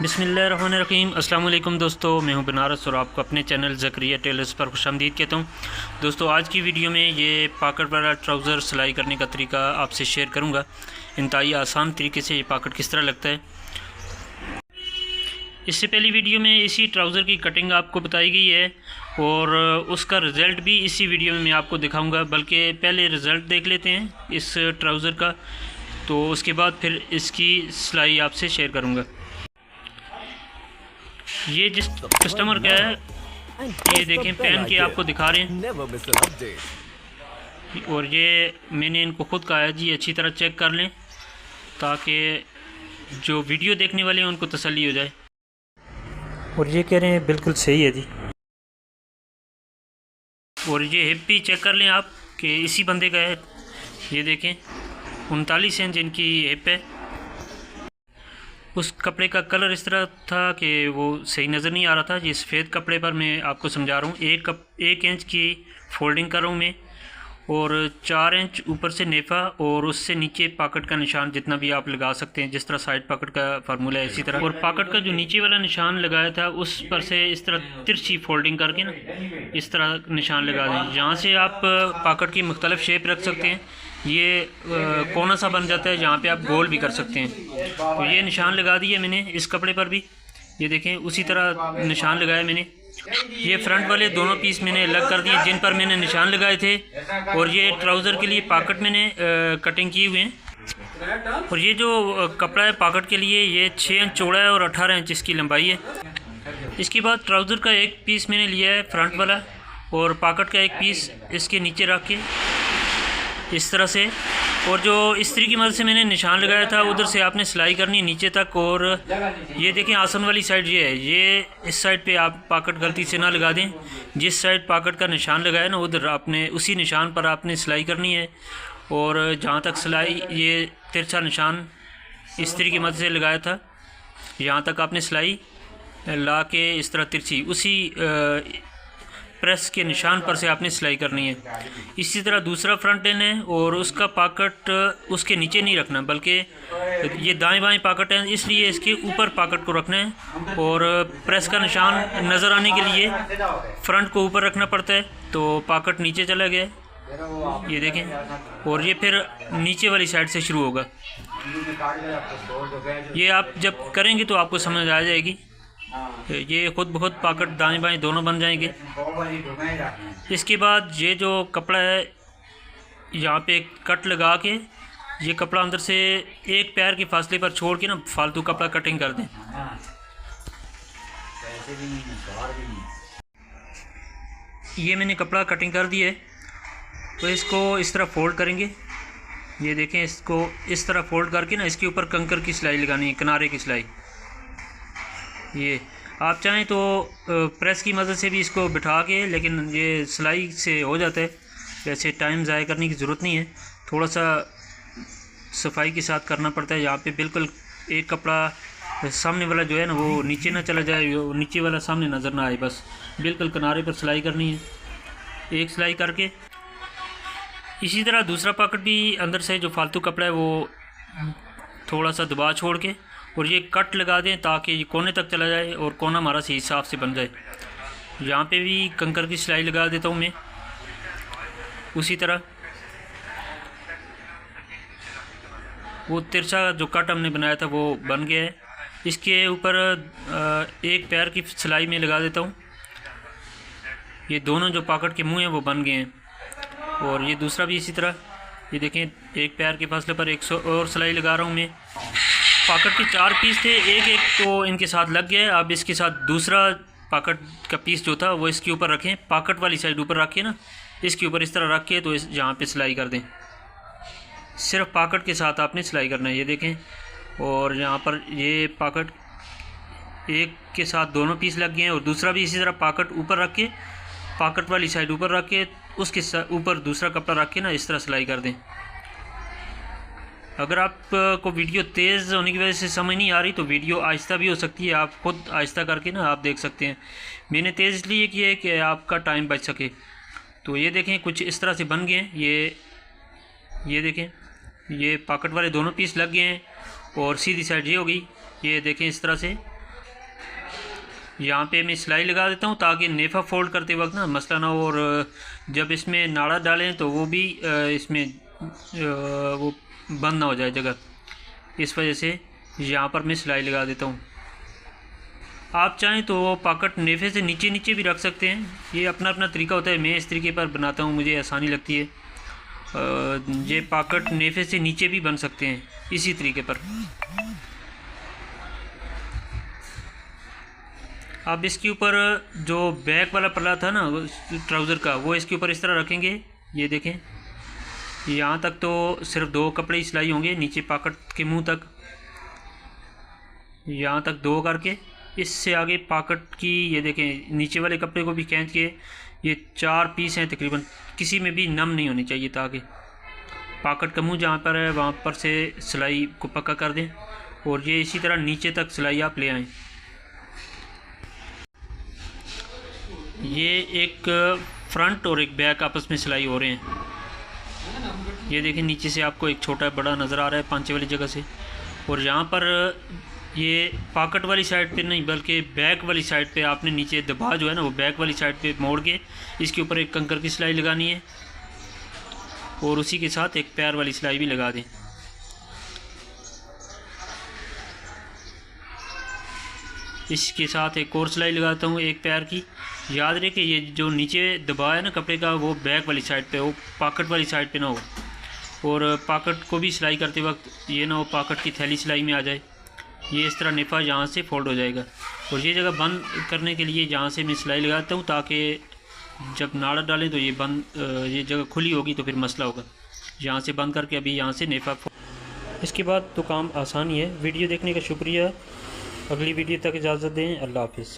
बिस्मिल्लाहिर्रहमानिर्रहीम। अस्सलाम वालेकुम दोस्तों, मैं हूं बनारस और आपको अपने चैनल ज़करिया टेलर्स पर खुशामदीद कहता हूं। दोस्तों, आज की वीडियो में ये पॉकेट वाला ट्राउज़र सिलाई करने का तरीका आपसे शेयर करूंगा। इंतहाई आसान तरीके से ये पॉकेट किस तरह लगता है। इससे पहली वीडियो में इसी ट्राउज़र की कटिंग आपको बताई गई है और उसका रिज़ल्ट भी इसी वीडियो में मैं आपको दिखाऊँगा। बल्कि पहले रिज़ल्ट देख लेते हैं इस ट्राउज़र का, तो उसके बाद फिर इसकी सिलाई आपसे शेयर करूँगा। ये जिस कस्टमर का है, ये देखें पहन के आपको दिखा रहे हैं। और ये मैंने इनको खुद कहा है जी अच्छी तरह चेक कर लें, ताकि जो वीडियो देखने वाले हैं उनको तसल्ली हो जाए। और ये कह रहे हैं बिल्कुल सही है जी। और ये हिप भी चेक कर लें आप कि इसी बंदे का है। ये देखें 39 इंच इनकी हिप है। उस कपड़े का कलर इस तरह था कि वो सही नज़र नहीं आ रहा था। ये सफ़ेद कपड़े पर मैं आपको समझा रहा हूँ। एक इंच की फोल्डिंग कर रहा हूँ मैं, और 4 इंच ऊपर से नेफ़ा, और उससे नीचे पॉकेट का निशान जितना भी आप लगा सकते हैं, जिस तरह साइड पॉकेट का फार्मूला है इसी तरह। और पॉकेट का जो नीचे वाला निशान लगाया था उस पर से इस तरह तिरछी फोल्डिंग करके ना इस तरह निशान लगा दें। यहाँ से आप पॉकेट की मुख्तलिफ शेप रख सकते हैं। ये कोना सा बन जाता है, जहाँ पे आप गोल भी कर सकते हैं। तो ये निशान लगा दिए मैंने इस कपड़े पर भी। ये देखें उसी तरह निशान लगाया मैंने। ये फ्रंट वाले दोनों पीस मैंने अलग कर दिए जिन पर मैंने निशान लगाए थे। और ये ट्राउज़र के लिए पॉकेट मैंने कटिंग किए हुए हैं। और ये जो कपड़ा है पॉकेट के लिए, ये 6 इंच चौड़ा है और 18 इंच इसकी लंबाई है। इसके बाद ट्राउज़र का एक पीस मैंने लिया है फ्रंट वाला, और पॉकेट का एक पीस इसके नीचे रख के इस तरह से। और जो इस्त्री की मदद से मैंने निशान लगाया था उधर से आपने सिलाई करनी है नीचे तक। और ये देखें आसन वाली साइड ये है, ये इस साइड पे आप पॉकेट गलती से ना लगा दें। जिस साइड पॉकेट का निशान लगाया ना उधर आपने उसी निशान पर आपने सिलाई करनी है। और जहाँ तक सिलाई ये तिरछा निशान इस्त्री की मदद से लगाया था, यहाँ तक आपने सिलाई ला के इस तरह तिरछी उसी प्रेस के निशान पर से आपने सिलाई करनी है। इसी तरह दूसरा फ्रंट एंड है, और उसका पॉकेट उसके नीचे नहीं रखना, बल्कि ये दाएं बाएं पॉकेट है इसलिए इसके ऊपर पॉकेट को रखना है। और प्रेस का निशान नज़र आने के लिए फ्रंट को ऊपर रखना पड़ता है, तो पॉकेट नीचे चला गया। ये देखें, और ये फिर नीचे वाली साइड से शुरू होगा। ये आप जब करेंगे तो आपको समझ आ जाएगी। ये खुद बहुत पॉकेट दाएं बाएं दोनों बन जाएंगे। इसके बाद ये जो कपड़ा है यहाँ पे कट लगा के, ये कपड़ा अंदर से एक पैर के फासले पर छोड़ के ना फालतू कपड़ा कटिंग कर दें। ये मैंने कपड़ा कटिंग कर दिया है, तो इसको इस तरह फोल्ड करेंगे। ये देखें, इसको इस तरह फोल्ड करके ना इसके ऊपर कंकर की सिलाई लगानी है, किनारे की सिलाई। ये आप चाहें तो प्रेस की मदद से भी इसको बिठा के, लेकिन ये सिलाई से हो जाता है, वैसे टाइम ज़ाया करने की ज़रूरत नहीं है। थोड़ा सा सफाई के साथ करना पड़ता है। यहाँ पे बिल्कुल एक कपड़ा सामने वाला जो है ना वो नीचे ना चला जाए, नीचे वाला सामने नज़र ना आए, बस बिल्कुल किनारे पर सिलाई करनी है एक सिलाई करके। इसी तरह दूसरा पॉकेट भी अंदर से जो फालतू कपड़ा है वो थोड़ा सा दबा छोड़ के और ये कट लगा दें, ताकि ये कोने तक चला जाए और कोना हमारा सही हिसाब से बन जाए। यहाँ पे भी कंकर की सिलाई लगा देता हूँ मैं उसी तरह। वो तिरछा जो कट हमने बनाया था वो बन गया है। इसके ऊपर एक पैर की सिलाई में लगा देता हूँ। ये दोनों जो पॉकेट के मुँह हैं वो बन गए हैं। और ये दूसरा भी इसी तरह। ये देखें, एक पैर के फासले पर 100 और सिलाई लगा रहा हूँ मैं। पॉकेट के 4 पीस थे, एक एक तो इनके साथ लग गया। अब इसके साथ दूसरा पॉकेट का पीस जो था वो इसके ऊपर रखें, पॉकेट वाली साइड ऊपर रखें ना, इसके ऊपर इस तरह रख के तो यहाँ पे सिलाई कर दें। सिर्फ पॉकेट के साथ आपने सिलाई करना है। ये देखें, और यहाँ पर ये पॉकेट एक के साथ दोनों पीस लग गए हैं, और दूसरा भी इसी तरह पॉकेट ऊपर रख के, पॉकेट वाली साइड ऊपर रख के, उसके ऊपर दूसरा कपड़ा रख के ना इस तरह सिलाई कर दें। अगर आपको वीडियो तेज़ होने की वजह से समझ नहीं आ रही तो वीडियो आहिस्ता भी हो सकती है, आप खुद आहिस्ता करके ना आप देख सकते हैं। मैंने तेज़ इसलिए किया है कि आपका टाइम बच सके। तो ये देखें कुछ इस तरह से बन गए हैं। ये देखें, ये पॉकेट वाले दोनों पीस लग गए हैं, और सीधी साइड ये हो गई। ये देखें इस तरह से यहाँ पे मैं सिलाई लगा देता हूँ ताकि नेफ़ा फोल्ड करते वक्त ना मसला ना हो, और जब इसमें नाड़ा डालें तो वो भी इसमें वो बंद ना हो जाए जगह। इस वजह से यहाँ पर मैं सिलाई लगा देता हूँ। आप चाहें तो वो पॉकेट नेफ़े से नीचे नीचे भी रख सकते हैं, ये अपना अपना तरीका होता है। मैं इस तरीके पर बनाता हूँ, मुझे आसानी लगती है। ये पॉकेट नेफ़े से नीचे भी बन सकते हैं इसी तरीके पर। अब इसके ऊपर जो बैक वाला पल्ला था ना ट्राउज़र का, वो इसके ऊपर इस तरह रखेंगे। ये देखें यहाँ तक तो सिर्फ 2 कपड़े ही सिलाई होंगे, नीचे पॉकेट के मुंह तक, यहाँ तक 2 करके। इससे आगे पॉकेट की ये देखें नीचे वाले कपड़े को भी खींच के ये 4 पीस हैं तकरीबन, किसी में भी नम नहीं होनी चाहिए, ताकि पॉकेट का मुंह जहाँ पर है वहाँ पर से सिलाई को पक्का कर दें। और ये इसी तरह नीचे तक सिलाई आप ले आएँ। ये एक फ्रंट और एक बैक आपस में सिलाई हो रहे हैं। ये देखें नीचे से आपको एक छोटा बड़ा नज़र आ रहा है पांचे वाली जगह से। और यहाँ पर ये पॉकेट वाली साइड पे नहीं बल्कि बैक वाली साइड पे आपने नीचे दबा जो है ना वो बैक वाली साइड पे मोड़ के इसके ऊपर एक कंकर की सिलाई लगानी है, और उसी के साथ एक पैर वाली सिलाई भी लगा दें। इसके साथ एक और सिलाई लगाता हूँ एक पैर की। याद रहे कि ये जो नीचे दबा है ना कपड़े का वो बैक वाली साइड पे हो, पॉकेट वाली साइड पे ना हो। और पॉकेट को भी सिलाई करते वक्त ये ना हो पॉकेट की थैली सिलाई में आ जाए। ये इस तरह नेफ़ा यहाँ से फोल्ड हो जाएगा। और ये जगह बंद करने के लिए यहाँ से मैं सिलाई लगाता हूँ ताकि जब नाड़ा डालें तो ये बंद, ये जगह खुली होगी तो फिर मसला होगा। यहाँ से बंद करके अभी यहाँ से नेफ़ा। इसके बाद तो काम आसान ही है। वीडियो देखने का शुक्रिया। अगली वीडियो तक इजाज़त दें। अल्लाह हाफिज़।